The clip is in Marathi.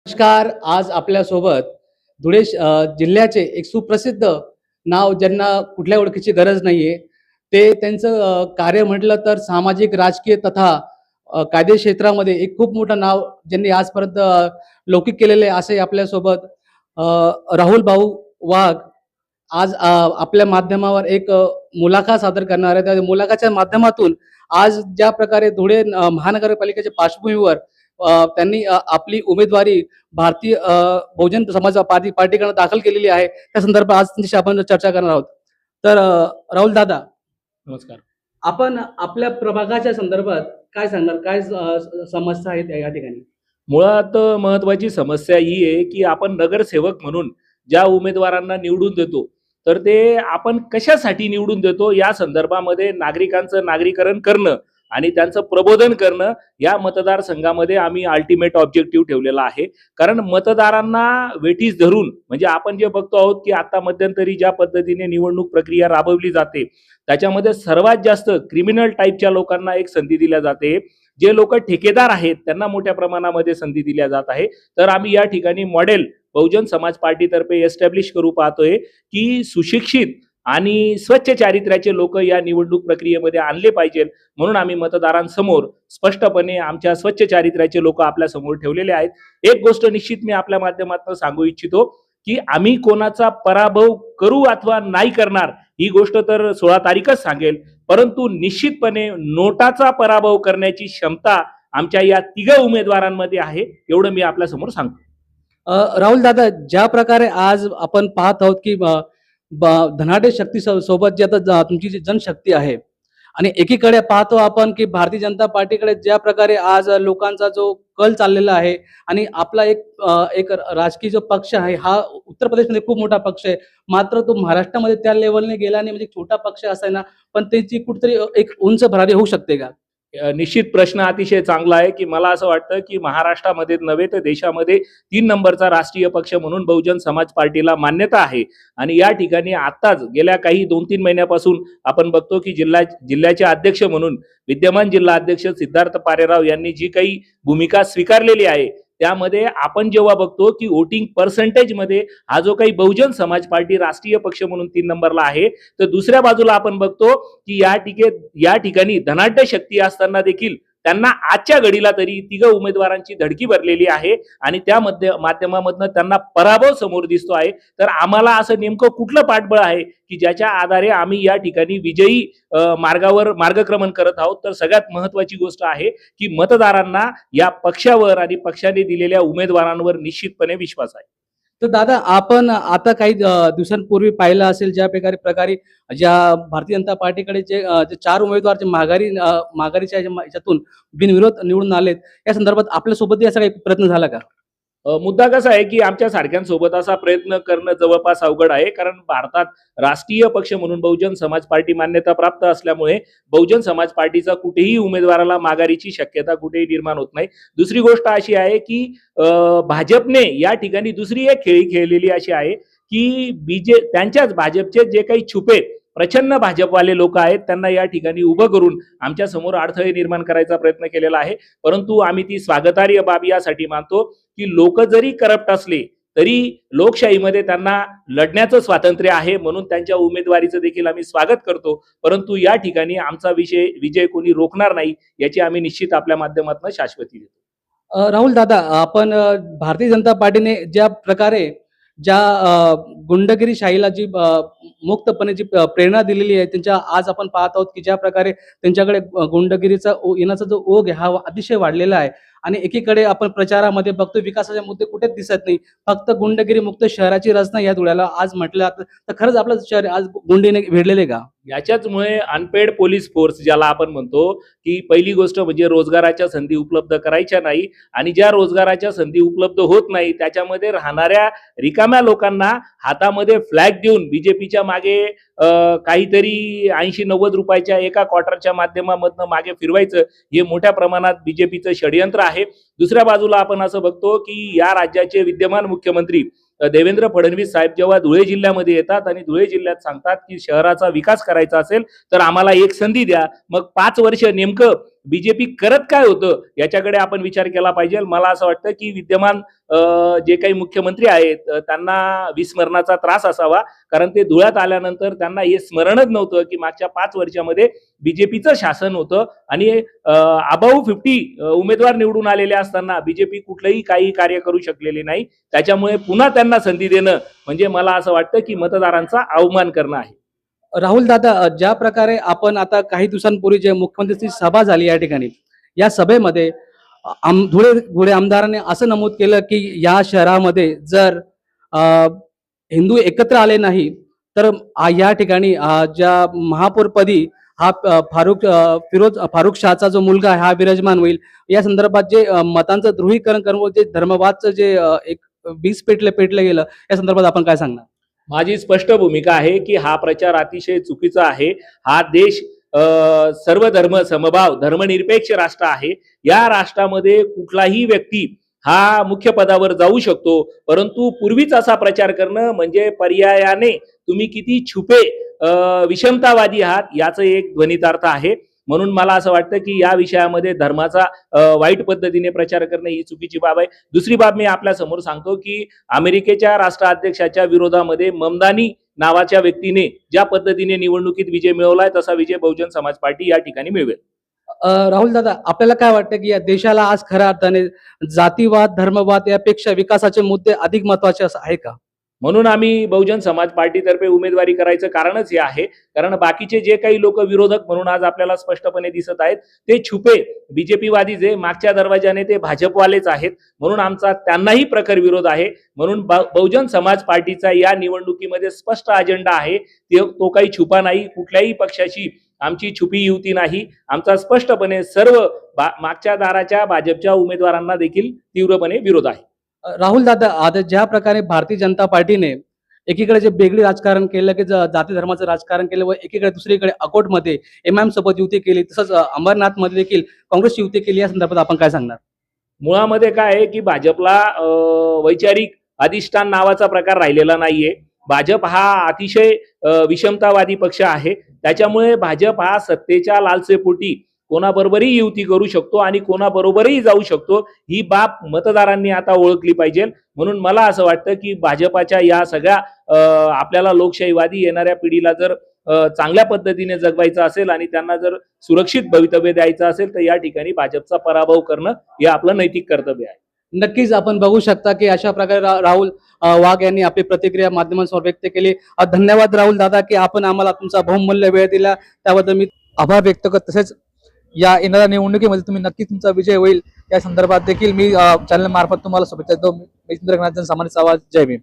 नमस्कार. आज आपल्यासोबत धुळे जिल्ह्याचे एक सुप्रसिद्ध नाव ज्यांना कुठल्या ओळखीची गरज नाहीये. ते त्यांचं कार्य म्हटलं तर सामाजिक, राजकीय तथा कायदे क्षेत्रामध्ये एक खूप मोठं नाव ज्यांनी आजपर्यंत लौकिक केलेले आहे, असे आपल्यासोबत अ, राहुल भाऊ वाघ आज आपल्या माध्यमावर एक मुलाखत सादर करणार आहे. त्या मुलाखतच्या माध्यमातून आज ज्या प्रकारे धुळे महानगरपालिकेच्या पार्श्वभूमीवर त्यांनी आपली उमेदवारी भारतीय बहुजन समाज पार्टीकडे दाखल केलेली आहे. त्या संदर्भात आज त्यांच्याशी आपण चर्चा करणार आहोत. तर राहुल दादा, नमस्कार. आपण आपल्या प्रभागाच्या संदर्भात काय सांगणार? काय समस्या आहेत या ठिकाणी? मुळात महत्वाची समस्या ही आहे की आपण नगरसेवक म्हणून ज्या उमेदवारांना निवडून देतो, तर ते आपण कशासाठी निवडून देतो या संदर्भामध्ये नागरिकांचं नागरीकरण करणं आणि त्यांचं प्रबोधन करणं या मतदारसंघामध्ये आम्ही अल्टिमेट ऑब्जेक्टिव्ह ठेवलेला आहे. कारण मतदारांना वेठीस धरून म्हणजे आपण जे बघतो आहोत की आता मध्यंतरी ज्या पद्धतीने निवडणूक प्रक्रिया राबवली जाते, त्याच्यामध्ये सर्वात जास्त क्रिमिनल टाईपच्या लोकांना एक संधी दिल्या जाते. जे लोक ठेकेदार आहेत त्यांना मोठ्या प्रमाणामध्ये संधी दिल्या जात आहे. तर आम्ही या ठिकाणी मॉडेल बहुजन समाज पार्टीतर्फे एस्टॅब्लिश करू पाहतोय की सुशिक्षित आणि स्वच्छ चारित्र्याचे लोक या निवडणूक प्रक्रियेमध्ये आणले पाहिजे. म्हणून आम्ही मतदारांसमोर स्पष्टपणे आमच्या स्वच्छ चारित्र्याचे लोक आपल्या समोर ठेवलेले आहेत. एक गोष्ट निश्चित मी आपल्या माध्यमातून सांगू इच्छितो की आम्ही कोणाचा पराभव करू अथवा नाही करणार ही गोष्ट तर 16 तारीखच सांगेल, परंतु निश्चितपणे नोटाचा पराभव करण्याची क्षमता आमच्या या तिघ उमेदवारांमध्ये आहे, एवढं मी आपल्या समोर सांगतो. राहुल दादा, ज्या प्रकारे आज आपण पाहत आहोत की धनाढ्य शक्ती सोबत जी आता तुमची जी जनशक्ती आहे आणि एकीकडे पाहतो आपण की भारतीय जनता पार्टीकडे ज्या प्रकारे आज लोकांचा जो कल चाललेला आहे आणि आपला एक राजकीय जो पक्ष आहे हा उत्तर प्रदेशमध्ये खूप मोठा पक्ष आहे, मात्र तो महाराष्ट्रामध्ये त्या लेवलने गेला नाही. म्हणजे छोटा पक्ष असायना, पण त्याची कुठेतरी एक उंच भरारी होऊ शकते का? निश्चित प्रश्न अतिशय चांगला आहे की मला असं वाटतं की महाराष्ट्रामध्ये नव्हे तर देशामध्ये 3 नंबरचा राष्ट्रीय पक्ष म्हणून बहुजन समाज पार्टीला मान्यता आहे. आणि या ठिकाणी आताच गेल्या काही 2-3 महिन्यापासून आपण बघतो की जिल्ह्याचे अध्यक्ष म्हणून विद्यमान जिल्हा अध्यक्ष सिद्धार्थ पारेराव यांनी जी काही भूमिका स्वीकारलेली आहे, त्यामध्ये आपण जेव्हा बघतो की वोटिंग पर्सेंटेज मध्ये हा जो काही बहुजन समाज पार्टी राष्ट्रीय पक्ष म्हणून 3 नंबरला आहे, तर दुसऱ्या बाजूला आपण बघतो की या ठिकाणी धनाढ्य शक्ती असताना देखील त्यांना आजच्या घडीला तरी तिघ उमेदवारांची धडकी भरलेली आहे आणि त्या माध्यमामधनं त्यांना पराभव समोर दिसतो आहे. तर आम्हाला असं नेमकं कुठलं पाठबळ आहे की ज्याच्या आधारे आम्ही या ठिकाणी विजयी मार्गावर मार्गक्रमण करत आहोत? तर सगळ्यात महत्वाची गोष्ट आहे की मतदारांना या पक्षावर आणि पक्षाने दिलेल्या उमेदवारांवर निश्चितपणे विश्वास आहे. तर दादा, आपण आता काही दिवसांपूर्वी पाहिलं असेल ज्या प्रकारे ज्या भारतीय जनता पार्टीकडे जे 4 उमेदवार जे माघारीच्या ह्याच्यातून बिनविरोध निवडून आलेत, या संदर्भात आपल्यासोबत असा काही प्रयत्न झाला का? मुद्दा कसा आहे की आमच्या सारख्यांसोबत असा प्रयत्न करणं जवळपास अवघड आहे. कारण भारतात राष्ट्रीय पक्ष म्हणून बहुजन समाज पार्टी मान्यता प्राप्त असल्यामुळे बहुजन समाज पार्टीचा कुठेही उमेदवाराला माघारीची शक्यता कुठेही निर्माण होत नाही. दुसरी गोष्ट अशी आहे की भाजपने या ठिकाणी दुसरी एक खेळी खेळलेली अशी आहे की त्यांच्याच भाजपचे जे काही छुपे प्रचंड भाजपवाले लोक आहेत त्यांना या ठिकाणी उभं करून आमच्या समोर अडथळे निर्माण करायचा प्रयत्न केलेला आहे. परंतु आम्ही ती स्वागतार्ह बाब यासाठी मानतो की लोक जरी करप्ट असले तरी लोकशाहीमध्ये त्यांना लढण्याचं स्वातंत्र्य आहे, म्हणून त्यांच्या उमेदवारीचं देखील आम्ही स्वागत करतो. परंतु या ठिकाणी आमचा विजय कोणी रोखणार नाही याची आम्ही निश्चित आपल्या माध्यमातून शाश्वती देतो. राहुल दादा, आपण भारतीय जनता पार्टीने ज्या प्रकारे गुंडगिरी शाहीला जी मुक्तपणे जी प्रेरणा दिलेली आहे, त्यांच्या आज आपण पाहत आहोत की ज्या प्रकारे त्यांच्याकडे गुंडगिरीचा येण्याचा जो ओघ आहे हा अतिशय वाढलेला आहे आणि एकीकडे आपण प्रचारामध्ये बघतो विकासाचे मुद्दे कुठेच दिसत नाही, फक्त गुंडगिरी मुक्त शहराची रचना या धुळ्याला आज म्हटलं जातं. तर खरंच आपलं शहर आज गुंडीने भेडलेले का? याच्याचमुळे अनपेड पोलीस फोर्स ज्याला आपण म्हणतो की पहिली गोष्ट म्हणजे रोजगाराच्या संधी उपलब्ध करायच्या नाही आणि ज्या रोजगाराच्या संधी उपलब्ध होत नाही त्याच्यामध्ये राहणाऱ्या रिकाम्या लोकांना हातामध्ये फ्लॅग देऊन बीजेपीच्या मागे काहीतरी 80-90 रुपयाच्या एका क्वार्टरच्या माध्यमामधनं मागे फिरवायचं हे मोठ्या प्रमाणात बीजेपीचं षडयंत्र आहे. दुसऱ्या बाजूला आपण असं बघतो की या राज्याचे विद्यमान मुख्यमंत्री देवेंद्र फडणवीस साहेब जेव्हा धुळे जिल्ह्यामध्ये येतात आणि धुळे जिल्ह्यात सांगतात की शहराचा विकास करायचा असेल तर आम्हाला एक संधी द्या, मग 5 वर्ष नेमकं बीजेपी करत काय होतं याच्याकडे आपण विचार केला पाहिजे. मला असं वाटतं की विद्यमान जे काही मुख्यमंत्री आहेत त्यांना विस्मरणाचा त्रास असावा, कारण ते धुळ्यात आल्यानंतर त्यांना हे स्मरणच नव्हतं की मागच्या 5 वर्षामध्ये बीजेपीचं शासन होतं आणि अबाऊ 50 उमेदवार निवडून आलेले असताना बीजेपी कुठलंही काही कार्य करू शकलेले नाही. त्याच्यामुळे पुन्हा त्यांना संधी देणं म्हणजे मला असं वाटतं की मतदारांचा अवमान करणं आहे. राहुल दादा, ज्या प्रकारे आपण आता काही दिवसांपूर्वी जे मुख्यमंत्र्यांची सभा झाली या ठिकाणी, या सभेमध्ये धुळे आमदारांनी असं नमूद केलं की या शहरामध्ये जर हिंदू एकत्र आले नाही तर या ठिकाणी ज्या महापौरपदी हा फारुख शाहचा जो मुलगा आहे हा विराजमान होईल. या संदर्भात जे मतांचं ध्रुवीकरण करून जे धर्मवादचं जे एक बीज पेटलं गेलं, या संदर्भात आपण काय सांगणार? माझी स्पष्ट भूमिका आहे की हा प्रचार अतिशय चुकीचा आहे. हा देश सर्व धर्म समभाव धर्मनिरपेक्ष राष्ट्र आहे. या राष्ट्रामध्ये कुठलाही व्यक्ती हा मुख्य पदावर जाऊ शकतो, परंतु पूर्वीच असा प्रचार करणं म्हणजे पर्यायाने तुम्ही किती छुपे विषमतावादी आहात याचं एक ध्वनितार्थ आहे. म्हणून मला असं वाटतं की या विषयामध्ये धर्माचा वाईट पद्धतीने प्रचार करणं ही चुकीची बाब आहे. दुसरी बाब मी आपल्या समोर सांगतो की अमेरिकेच्या राष्ट्राध्यक्षाच्या विरोधामध्ये ममदानी नावाच्या व्यक्तीने ज्या पद्धतीने निवडणुकीत विजय मिळवलाय तसा विजय बहुजन समाज पार्टी या ठिकाणी मिळवेल. राहुल दादा, आपल्याला काय वाटतं की या देशाला आज खऱ्या अर्थाने जातीवाद, धर्मवाद यापेक्षा विकासाचे मुद्दे अधिक महत्वाचे असं आहे का? म्हणून आम्ही बहुजन समाज पार्टीतर्फे उमेदवारी करायचं कारणच हे आहे, कारण बाकीचे जे काही लोक विरोधक म्हणून आज आपल्याला स्पष्टपणे दिसत आहेत ते छुपे बीजेपीवादी जे मागच्या दरवाजाने ते भाजपवालेच आहेत. म्हणून आमचा त्यांनाही प्रखर विरोध आहे. म्हणून बहुजन समाज पार्टीचा या निवडणुकीमध्ये स्पष्ट अजेंडा आहे. तो काही छुपा नाही. कुठल्याही पक्षाची आमची छुपी युती नाही. आमचा स्पष्टपणे सर्व मागच्या दाराच्या भाजपच्या उमेदवारांना देखील तीव्रपणे विरोध आहे. राहुल दादा, आता ज्या प्रकारे भारतीय जनता पार्टीने एकीकडे जे बेगडी राजकारण केलं की जाती धर्माचं राजकारण केलं व एकीकडे दुसरीकडे अकोटमध्ये एमआयएम सोबत युती केली, तसंच अंबरनाथ मध्ये देखील काँग्रेसची युती केली, या संदर्भात आपण काय सांगणार? मुळामध्ये काय आहे की भाजपला वैचारिक अधिष्ठान नावाचा प्रकार राहिलेला नाहीये. भाजप हा अतिशय विषमतावादी पक्ष आहे. त्याच्यामुळे भाजप हा सत्तेच्या लालसेपोटी कोणाबरोबरही युती करू शकतो आणि कोणाबरोबरही जाऊ शकतो. ही बाब मतदारांनी आता ओळखली पाहिजे. म्हणून मला असं वाटतं की भाजपाच्या या सगळ्या आपल्याला लोकशाहीवादी येणाऱ्या पिढीला जर चांगल्या पद्धतीने जगवायचं असेल आणि त्यांना जर सुरक्षित भवितव्य द्यायचं असेल तर या ठिकाणी भाजपचा पराभव करणं हे आपलं नैतिक कर्तव्य आहे. नक्कीच आपण बघू शकता की अशा प्रकारे राहुल वाघ यांनी आपली प्रतिक्रिया माध्यमांसमोर व्यक्त केली. धन्यवाद राहुल दादा की आपण आम्हाला तुमचा बहुमूल्य वेळ दिला, त्याबद्दल मी आभार व्यक्त करतो. तसेच या येणाऱ्या निवडणुकीमध्ये तुम्ही नक्की तुमचा विजय होईल या संदर्भात देखील मी चॅनल मार्फत तुम्हाला शुभेच्छा देतो. मी जनसामान्य आवाज. जय भीम.